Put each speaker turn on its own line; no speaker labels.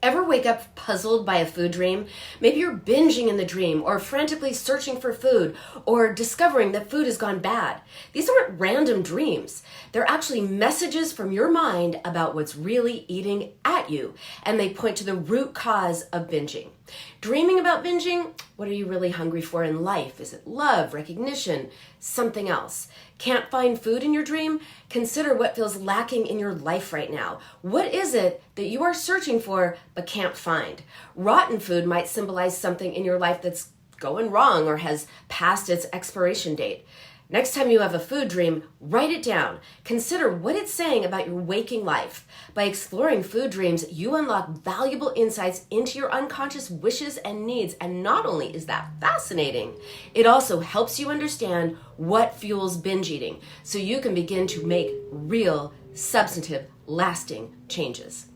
Ever wake up puzzled by a food dream? Maybe you're binging in the dream or frantically searching for food or discovering that food has gone bad. These aren't random dreams. They're actually messages from your mind about what's really eating at you, and they point to the root cause of binging. Dreaming about binging? What are you really hungry for in life? Is it love, recognition, something else? Can't find food in your dream? Consider what feels lacking in your life right now. What is it that you are searching for but can't find? Rotten food might symbolize something in your life that's going wrong or has passed its expiration date. Next time you have a food dream, write it down. Consider what it's saying about your waking life. By exploring food dreams, you unlock valuable insights into your unconscious wishes and needs. And not only is that fascinating, it also helps you understand what fuels binge eating so you can begin to make real, substantive, lasting changes.